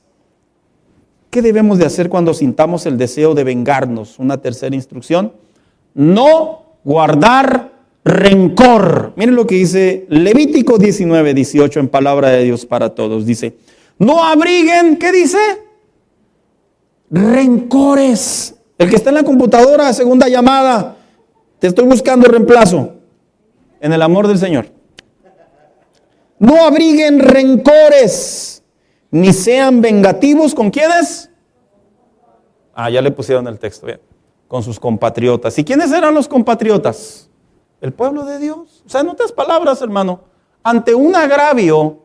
¿Qué debemos de hacer cuando sintamos el deseo de vengarnos? Una tercera instrucción. No guardar rencor. Miren lo que dice Levítico 19:18 en palabra de Dios para todos. Dice, no abriguen, ¿qué dice? Rencores. El que está en la computadora, segunda llamada, te estoy buscando reemplazo. En el amor del Señor. No abriguen rencores, ni sean vengativos. ¿Con quiénes? Ya le pusieron el texto, bien. Con sus compatriotas. ¿Y quiénes eran los compatriotas? El pueblo de Dios. O sea, en otras palabras, hermano, ante un agravio,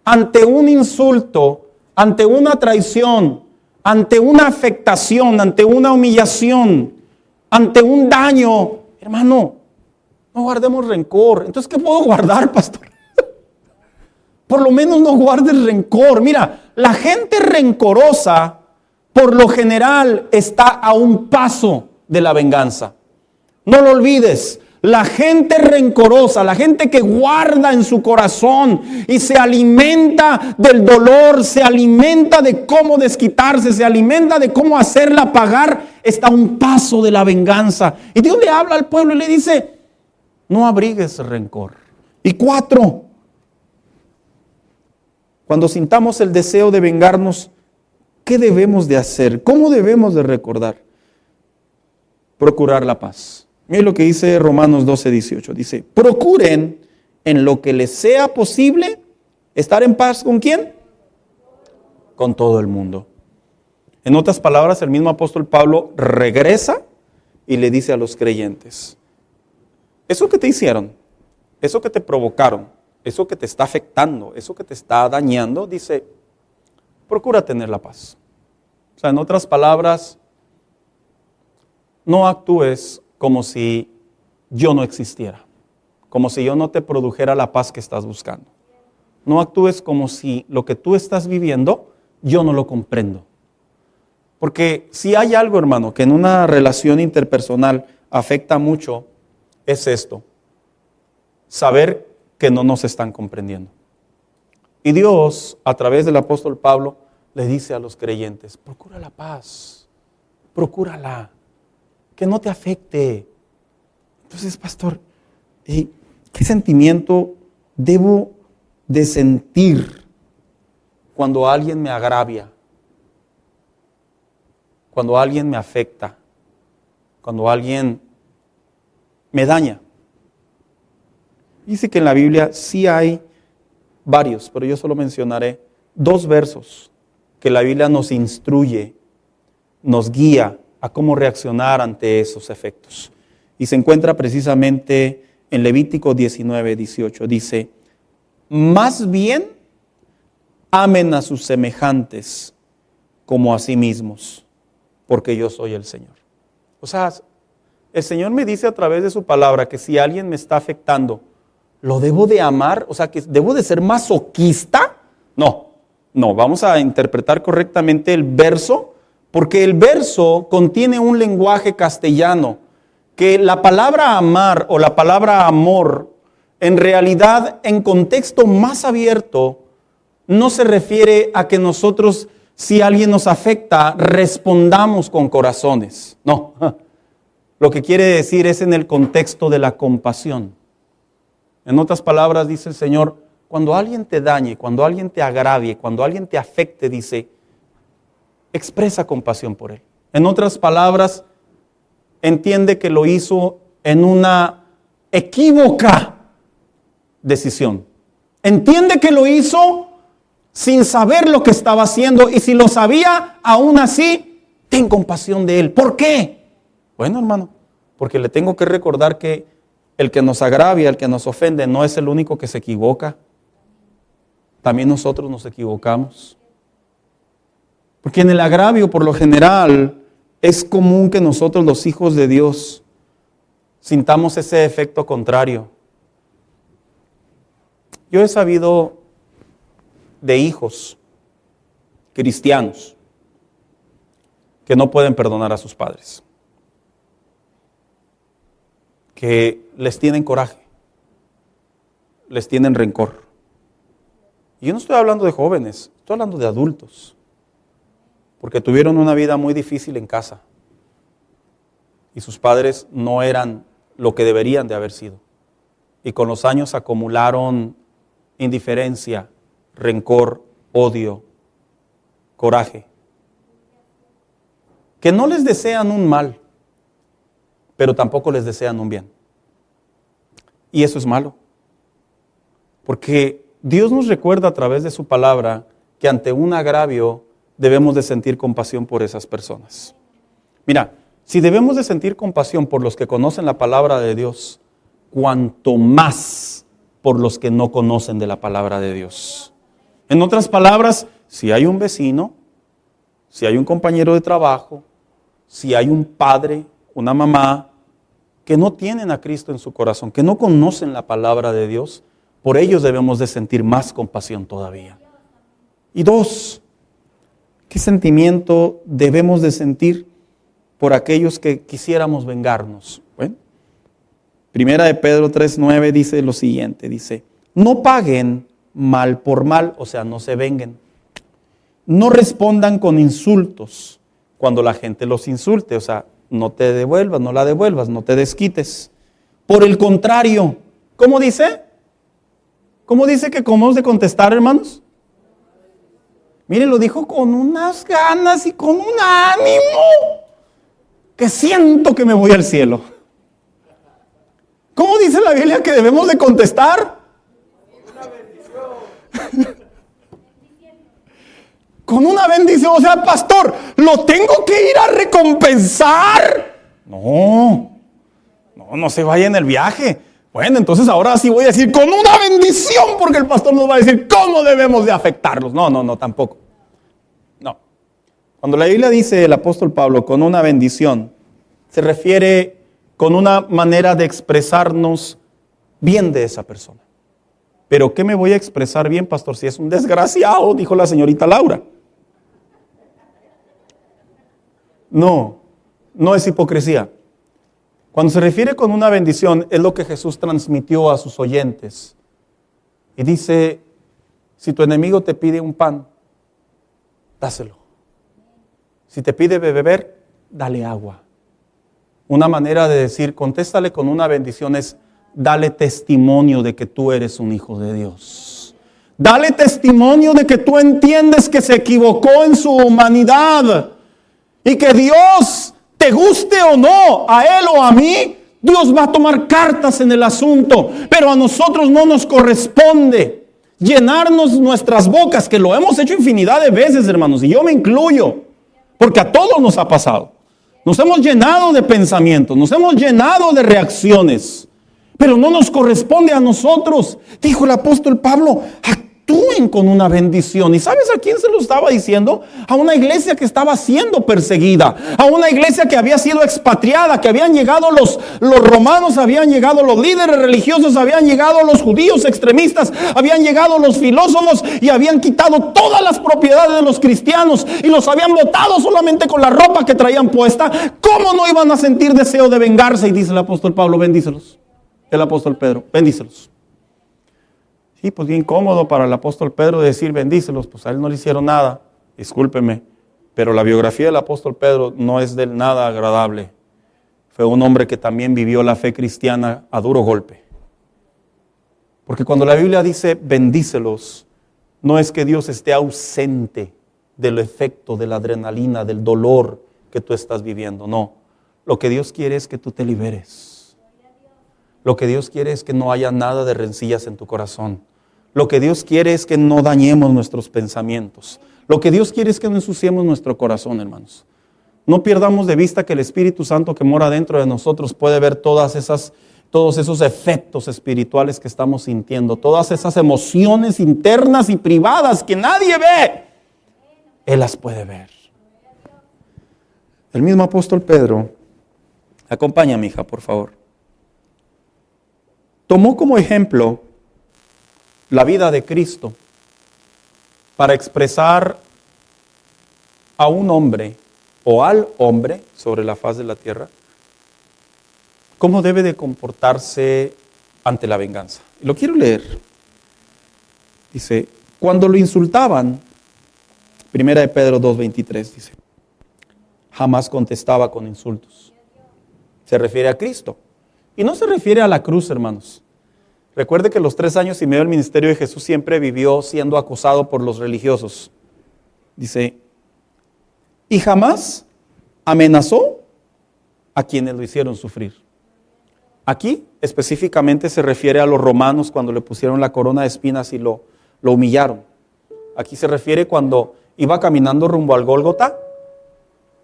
ante un insulto, ante una traición, ante una afectación, ante una humillación, ante un daño, hermano, no guardemos rencor. Entonces, ¿qué puedo guardar, pastor? Por lo menos no guardes rencor. Mira, la gente rencorosa, por lo general, está a un paso de la venganza. No lo olvides. La gente rencorosa, la gente que guarda en su corazón y se alimenta del dolor, se alimenta de cómo desquitarse, se alimenta de cómo hacerla pagar, está a un paso de la venganza. Y Dios le habla al pueblo y le dice, no abrigues rencor. Y 4, cuando sintamos el deseo de vengarnos, ¿qué debemos de hacer? ¿Cómo debemos de recordar? Procurar la paz. Miren lo que dice Romanos 12:18. Dice, procuren en lo que les sea posible estar en paz ¿con quién? Con todo el mundo. En otras palabras, el mismo apóstol Pablo regresa y le dice a los creyentes, eso que te hicieron, eso que te provocaron, eso que te está afectando, eso que te está dañando, dice, procura tener la paz. O sea, en otras palabras, no actúes como si yo no existiera, como si yo no te produjera la paz que estás buscando. No actúes como si lo que tú estás viviendo, yo no lo comprendo. Porque si hay algo, hermano, que en una relación interpersonal afecta mucho, es esto, saber que no nos están comprendiendo. Y Dios, a través del apóstol Pablo, le dice a los creyentes, procura la paz, procúrala, que no te afecte. Entonces, pastor, ¿qué sentimiento debo de sentir cuando alguien me agravia? Cuando alguien me afecta, cuando alguien me daña. Dice que en la Biblia sí hay varios, pero yo solo mencionaré 2 versos que la Biblia nos instruye, nos guía a cómo reaccionar ante esos efectos. Y se encuentra precisamente en Levítico 19:18. Dice, más bien amen a sus semejantes como a sí mismos, porque yo soy el Señor. O sea, el Señor me dice a través de su palabra que si alguien me está afectando, ¿lo debo de amar? O sea, ¿que debo de ser masoquista? No, vamos a interpretar correctamente el verso, porque el verso contiene un lenguaje castellano, que la palabra amar o la palabra amor en realidad, en contexto más abierto, no se refiere a que nosotros, si alguien nos afecta, respondamos con corazones. No. Lo que quiere decir es en el contexto de la compasión. En otras palabras, dice el Señor, cuando alguien te dañe, cuando alguien te agravie, cuando alguien te afecte, dice, expresa compasión por él. En otras palabras, entiende que lo hizo en una equívoca decisión. Entiende que lo hizo sin saber lo que estaba haciendo, y si lo sabía, aún así, ten compasión de él. ¿Por qué? Bueno, hermano, porque le tengo que recordar que el que nos agravia, el que nos ofende, no es el único que se equivoca. También nosotros nos equivocamos. Porque en el agravio, por lo general, es común que nosotros, los hijos de Dios, sintamos ese efecto contrario. Yo he sabido de hijos cristianos que no pueden perdonar a sus padres, que les tienen coraje, les tienen rencor. Y yo no estoy hablando de jóvenes, estoy hablando de adultos, porque tuvieron una vida muy difícil en casa y sus padres no eran lo que deberían de haber sido. Y con los años acumularon indiferencia, rencor, odio, coraje, que no les desean un mal, pero tampoco les desean un bien. Y eso es malo, porque Dios nos recuerda a través de su palabra que ante un agravio debemos de sentir compasión por esas personas. Mira, si debemos de sentir compasión por los que conocen la palabra de Dios, cuanto más por los que no conocen de la palabra de Dios. En otras palabras, si hay un vecino, si hay un compañero de trabajo, si hay un padre, una mamá, que no tienen a Cristo en su corazón, que no conocen la palabra de Dios, por ellos debemos de sentir más compasión todavía. Y dos, ¿qué sentimiento debemos de sentir por aquellos que quisiéramos vengarnos? Bueno, Primera de Pedro 3:9 dice lo siguiente, dice, no paguen mal por mal, o sea, no se venguen. No respondan con insultos cuando la gente los insulte, o sea, no te devuelvas, no la devuelvas, no te desquites. Por el contrario, ¿cómo dice? ¿Cómo dice que cómo hemos de contestar, hermanos? Miren, lo dijo con unas ganas y con un ánimo que siento que me voy al cielo. ¿Cómo dice la Biblia que debemos de contestar? Con una bendición. O sea, pastor, ¿lo tengo que ir a recompensar? No se vaya en el viaje. Bueno, entonces ahora sí voy a decir con una bendición, porque el pastor nos va a decir cómo debemos de afectarlos. No, tampoco. No. Cuando la Biblia dice el apóstol Pablo con una bendición, se refiere con una manera de expresarnos bien de esa persona. ¿Pero qué me voy a expresar bien, pastor? Si es un desgraciado, dijo la señorita Laura. No es hipocresía. Cuando se refiere con una bendición, es lo que Jesús transmitió a sus oyentes. Y dice, si tu enemigo te pide un pan, dáselo. Si te pide beber, dale agua. Una manera de decir, contéstale con una bendición es, dale testimonio de que tú eres un hijo de Dios. Dale testimonio de que tú entiendes que se equivocó en su humanidad. Y que Dios, te guste o no, a él o a mí, Dios va a tomar cartas en el asunto. Pero a nosotros no nos corresponde llenarnos nuestras bocas, que lo hemos hecho infinidad de veces, hermanos, y yo me incluyo, porque a todos nos ha pasado. Nos hemos llenado de pensamientos, nos hemos llenado de reacciones, pero no nos corresponde a nosotros. Dijo el apóstol Pablo, actúen con una bendición. ¿Y sabes a quién se lo estaba diciendo? A una iglesia que estaba siendo perseguida, a una iglesia que había sido expatriada, que habían llegado los romanos, habían llegado los líderes religiosos, habían llegado los judíos extremistas, habían llegado los filósofos y habían quitado todas las propiedades de los cristianos y los habían botado solamente con la ropa que traían puesta. ¿Cómo no iban a sentir deseo de vengarse? Y dice el apóstol Pablo, bendícelos. El apóstol Pedro, bendícelos. Sí, pues bien cómodo para el apóstol Pedro decir bendícelos, pues a él no le hicieron nada, discúlpeme, pero la biografía del apóstol Pedro no es del nada agradable. Fue un hombre que también vivió la fe cristiana a duro golpe. Porque cuando la Biblia dice bendícelos, no es que Dios esté ausente del efecto, de la adrenalina, del dolor que tú estás viviendo, no. Lo que Dios quiere es que tú te liberes. Lo que Dios quiere es que no haya nada de rencillas en tu corazón. Lo que Dios quiere es que no dañemos nuestros pensamientos. Lo que Dios quiere es que no ensuciemos nuestro corazón, hermanos. No perdamos de vista que el Espíritu Santo que mora dentro de nosotros puede ver todos esos efectos espirituales que estamos sintiendo, todas esas emociones internas y privadas que nadie ve. Él las puede ver. El mismo apóstol Pedro, acompáñame, hija, por favor. Tomó como ejemplo la vida de Cristo para expresar a un hombre o al hombre sobre la faz de la tierra cómo debe de comportarse ante la venganza. Lo quiero leer. Dice, cuando lo insultaban, 1 de Pedro 2:23 dice, jamás contestaba con insultos. Se refiere a Cristo. Y no se refiere a la cruz, hermanos. Recuerde que los 3 años y medio del ministerio de Jesús siempre vivió siendo acosado por los religiosos. Dice, y jamás amenazó a quienes lo hicieron sufrir. Aquí específicamente se refiere a los romanos cuando le pusieron la corona de espinas y lo humillaron. Aquí se refiere cuando iba caminando rumbo al Gólgota.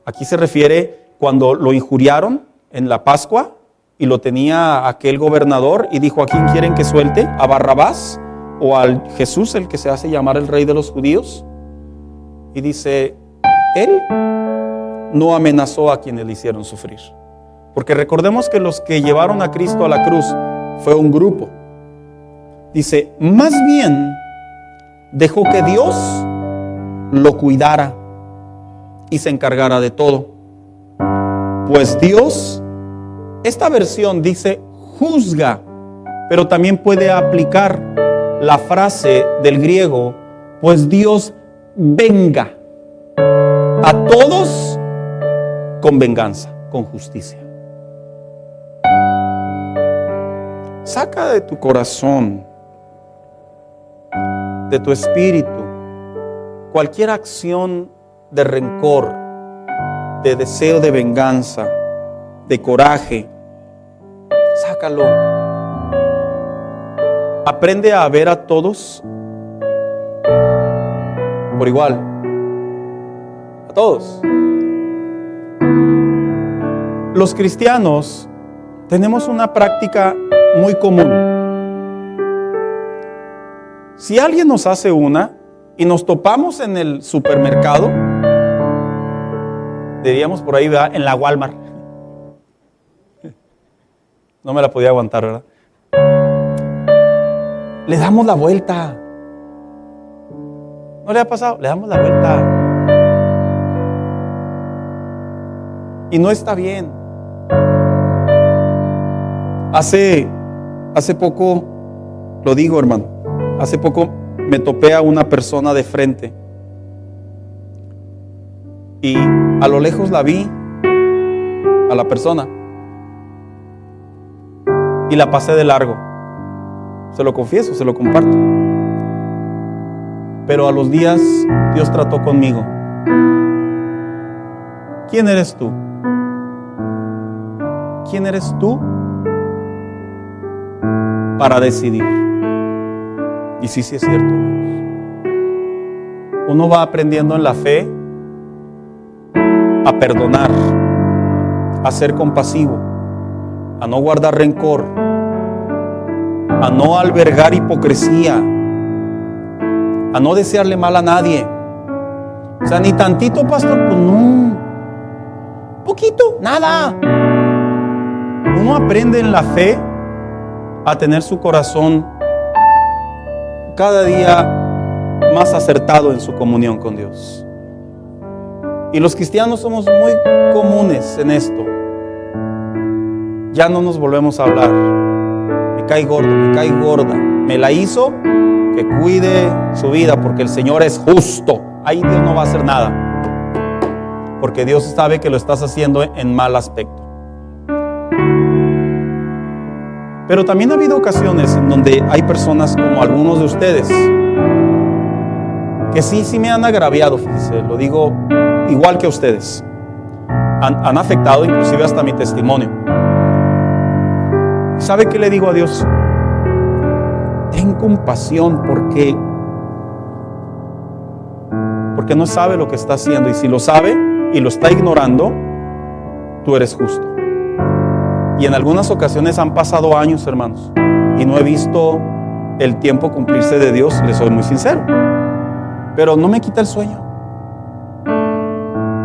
Aquí se refiere cuando lo injuriaron en la Pascua y lo tenía aquel gobernador y dijo, ¿a quién quieren que suelte? ¿A Barrabás o al Jesús, el que se hace llamar el rey de los judíos? Y dice, él no amenazó a quienes le hicieron sufrir. Porque recordemos que los que llevaron a Cristo a la cruz fue un grupo. Dice, más bien dejó que Dios lo cuidara y se encargara de todo. Pues Dios, esta versión dice juzga, pero también puede aplicar la frase del griego, pues Dios venga a todos con venganza, con justicia. Saca de tu corazón, de tu espíritu, cualquier acción de rencor, de deseo de venganza, de coraje. Sácalo. Aprende a ver a todos por igual. A todos. Los cristianos tenemos una práctica muy común. Si alguien nos hace una y nos topamos en el supermercado, diríamos por ahí, ¿verdad? En la Walmart. No me la podía aguantar, ¿verdad? Le damos la vuelta. ¿No le ha pasado? Le damos la vuelta. Y no está bien. Hace poco, lo digo, hermano, hace poco me topé a una persona de frente y a lo lejos la vi, a la persona, y la pasé de largo. Se lo confieso, se lo comparto. Pero a los días Dios trató conmigo. ¿Quién eres tú? ¿Quién eres tú para decidir? Y sí es cierto, hermanos. Uno va aprendiendo en la fe a perdonar, a ser compasivo, a no guardar rencor, a no albergar hipocresía, a no desearle mal a nadie. O sea, ni tantito, pastor, pues no. Poquito, nada. Uno aprende en la fe a tener su corazón cada día más acertado en su comunión con Dios. Y los cristianos somos muy comunes en esto. Ya no nos volvemos a hablar. Me cae gordo, me cae gorda, me la hizo, que cuide su vida, porque el Señor es justo. Ahí Dios no va a hacer nada, porque Dios sabe que lo estás haciendo en mal aspecto. Pero también ha habido ocasiones en donde hay personas como algunos de ustedes que sí me han agraviado, fíjense, lo digo igual que ustedes. Han afectado inclusive hasta mi testimonio. ¿Sabe qué le digo a Dios? Ten compasión porque no sabe lo que está haciendo, y si lo sabe y lo está ignorando, tú eres justo. Y en algunas ocasiones han pasado años, hermanos, y no he visto el tiempo cumplirse de Dios, les soy muy sincero. Pero no me quita el sueño,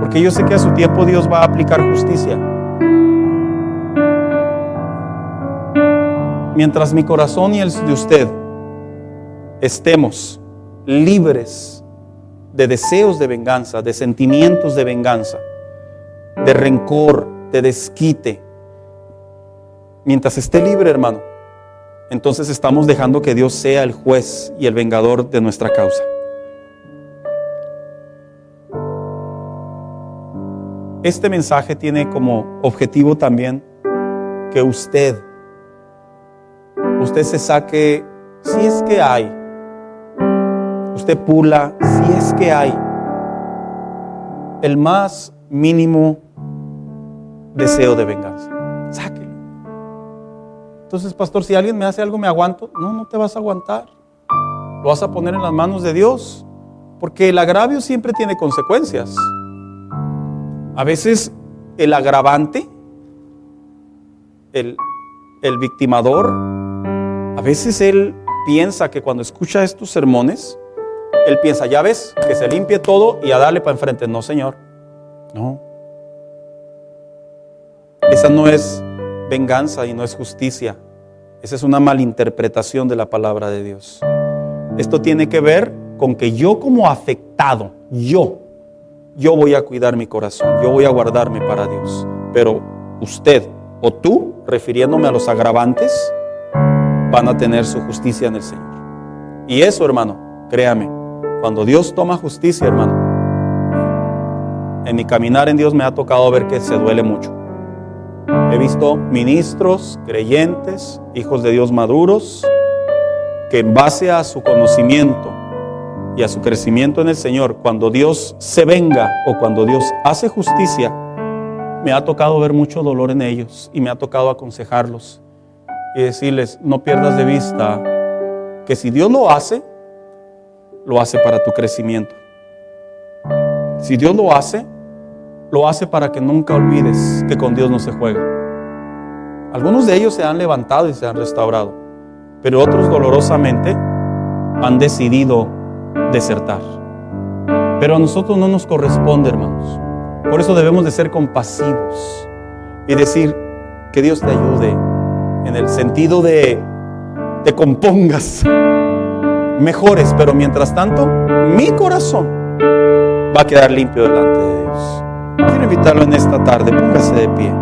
porque yo sé que a su tiempo Dios va a aplicar justicia. Mientras mi corazón y el de usted estemos libres de deseos de venganza, de sentimientos de venganza, de rencor, de desquite, mientras esté libre, hermano, entonces estamos dejando que Dios sea el juez y el vengador de nuestra causa. Este mensaje tiene como objetivo también que usted se saque, si es que hay, usted pula, si es que hay, el más mínimo deseo de venganza. Sáquelo. Entonces, pastor, si alguien me hace algo, ¿me aguanto? No te vas a aguantar. Lo vas a poner en las manos de Dios, porque el agravio siempre tiene consecuencias. A veces el agravante, el victimador, a veces él piensa que cuando escucha estos sermones, él piensa, ya ves, que se limpie todo y a darle para enfrente. No, Señor, no. Esa no es venganza y no es justicia. Esa es una malinterpretación de la palabra de Dios. Esto tiene que ver con que yo como afectado, yo voy a cuidar mi corazón, yo voy a guardarme para Dios. Pero usted o tú, refiriéndome a los agravantes, van a tener su justicia en el Señor. Y eso, hermano, créame, cuando Dios toma justicia, hermano, en mi caminar en Dios me ha tocado ver que se duele mucho. He visto ministros, creyentes, hijos de Dios maduros, que en base a su conocimiento y a su crecimiento en el Señor, cuando Dios se venga o cuando Dios hace justicia, me ha tocado ver mucho dolor en ellos y me ha tocado aconsejarlos y decirles, no pierdas de vista que si Dios lo hace para tu crecimiento. Si Dios lo hace para que nunca olvides que con Dios no se juega. Algunos de ellos se han levantado y se han restaurado, pero otros dolorosamente han decidido desertar. Pero a nosotros no nos corresponde, hermanos. Por eso debemos de ser compasivos y decir que Dios te ayude en el sentido de te compongas, mejores, pero mientras tanto mi corazón va a quedar limpio delante de Dios. Quiero invitarlo en esta tarde, póngase de pie.